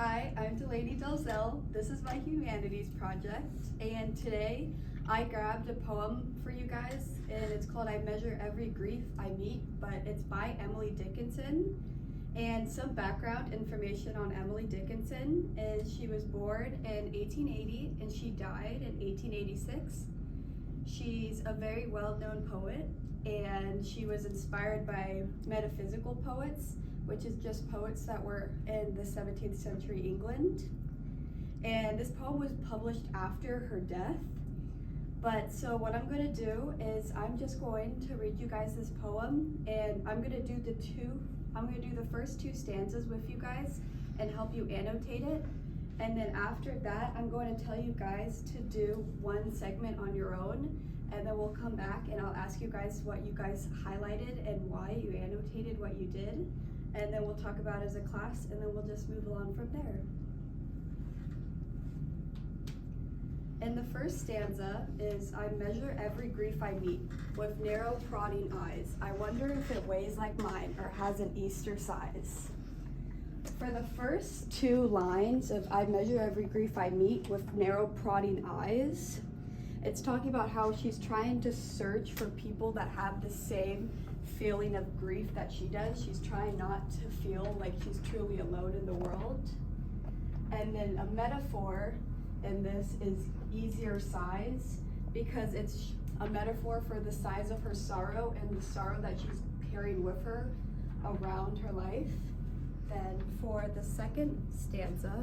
Hi, I'm Delaney Dalzell. This is my Humanities project, and today I grabbed a poem for you guys, and it's called I Measure Every Grief I Meet, but it's by Emily Dickinson. And some background information on Emily Dickinson is she was born in 1880 and she died in 1886. She's a very well-known poet, and she was inspired by metaphysical poets, which is just poets that were in the 17th century England. And this poem was published after her death. But so what I'm going to do is I'm just going to read you guys this poem, and I'm going to do the first two stanzas with you guys and help you annotate it. And then after that, I'm going to tell you guys to do one segment on your own, and then we'll come back and I'll ask you guys what you guys highlighted and why you annotated what you did. And then we'll talk about it as a class, and then we'll just move along from there. And the first stanza is, I measure every grief I meet with narrow prodding eyes. I wonder if it weighs like mine or has an Easter size. For the first two lines of I measure every grief I meet with narrow prodding eyes, it's talking about how she's trying to search for people that have the same feeling of grief that she does. She's trying not to feel like she's truly alone in the world. And then a metaphor in this is easier size, because it's a metaphor for the size of her sorrow and the sorrow that she's carrying with her around her life. Then for the second stanza,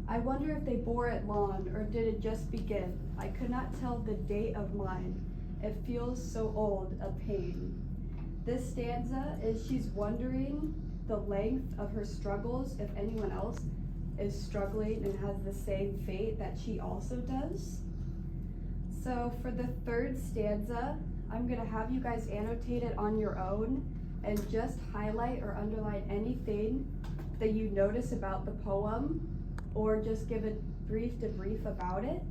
I wonder if they bore it long, or did it just begin? I could not tell the date of mine. It feels so old, a pain. This stanza is she's wondering the length of her struggles, if anyone else is struggling and has the same fate that she also does. So for the third stanza, I'm gonna have you guys annotate it on your own and just highlight or underline anything that you notice about the poem, or just give a brief debrief about it,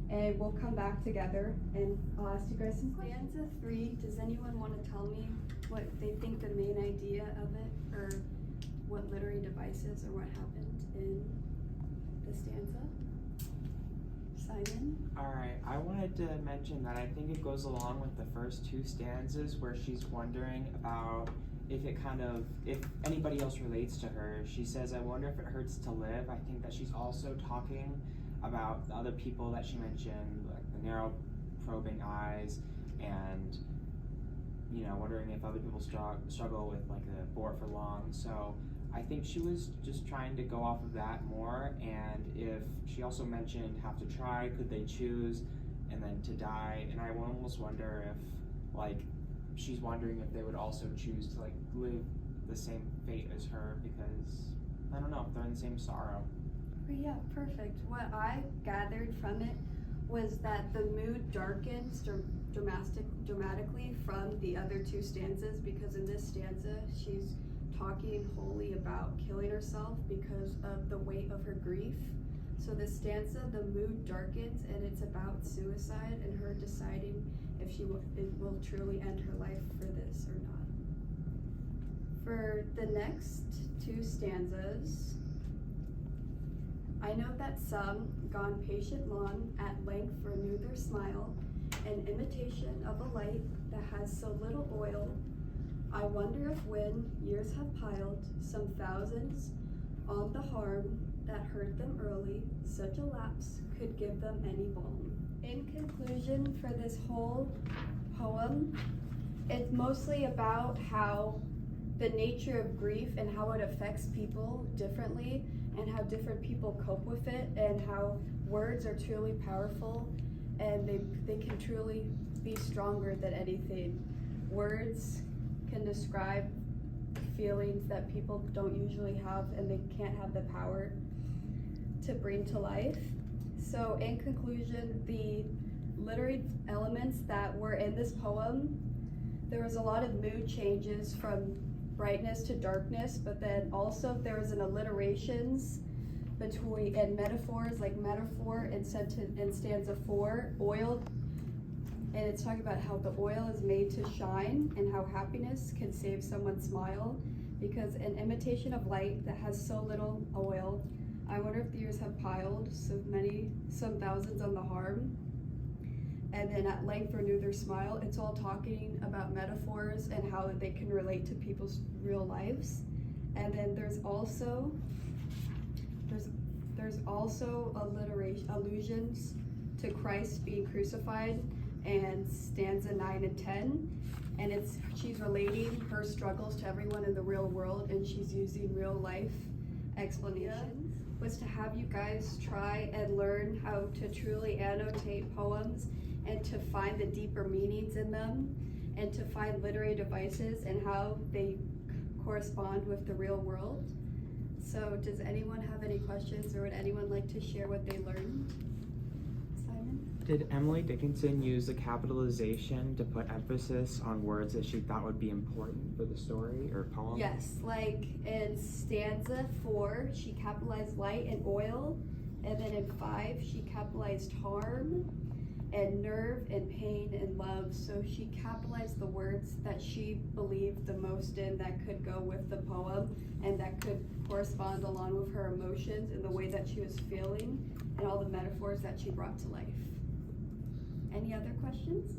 and we'll come back together and I'll ask you guys some questions. Stanza 3, does anyone want to tell me what they think the main idea of it, or what literary devices or what happened in the stanza? Simon? Alright, I wanted to mention that I think it goes along with the first two stanzas where she's wondering about if anybody else relates to her. She says, I wonder if it hurts to live. I think that she's also talking about the other people that she mentioned, like the narrow probing eyes, and wondering if other people struggle with like the bore for long. So I think she was just trying to go off of that more. And if she also mentioned have to try, could they choose, and then to die, and I almost wonder if like she's wondering if they would also choose to like live the same fate as her, because I don't know, if they're in the same sorrow. Yeah, perfect. What I gathered from it was that the mood darkens dramatically from the other two stanzas, because in this stanza she's talking wholly about killing herself because of the weight of her grief. So this stanza, the mood darkens, and it's about suicide and her deciding if she will truly end her life for this or not. For the next two stanzas, I know that some, gone patient long, at length renew their smile, an imitation of a light that has so little oil. I wonder if when years have piled some thousands on the harm that hurt them early, such a lapse could give them any balm. In conclusion, for this whole poem, it's mostly about how the nature of grief and how it affects people differently, and how different people cope with it, and how words are truly powerful, and they can truly be stronger than anything. Words can describe feelings that people don't usually have, and they can't have the power to bring to life. So in conclusion, the literary elements that were in this poem, there was a lot of mood changes from brightness to darkness, but then also there was an alliterations between and metaphors, like metaphor in stanza 4, oil and it's talking about how the oil is made to shine and how happiness can save someone's smile, because an imitation of light that has so little oil, I wonder if the years have piled some thousands on the harm, and then at length renew their smile. It's all talking about metaphors and how they can relate to people's real lives. And then there's also allusions to Christ being crucified, and stanza 9 and 10, and she's relating her struggles to everyone in the real world, and she's using real life explanations. Was to have you guys try and learn how to truly annotate poems and to find the deeper meanings in them, and to find literary devices and how they correspond with the real world. So does anyone have any questions, or would anyone like to share what they learned? Simon? Did Emily Dickinson use the capitalization to put emphasis on words that she thought would be important for the story or poem? Yes, like in stanza 4, she capitalized light and oil, and then in 5, she capitalized harm and nerve and pain and love. So she capitalized the words that she believed the most in, that could go with the poem and that could correspond along with her emotions and the way that she was feeling and all the metaphors that she brought to life. Any other questions?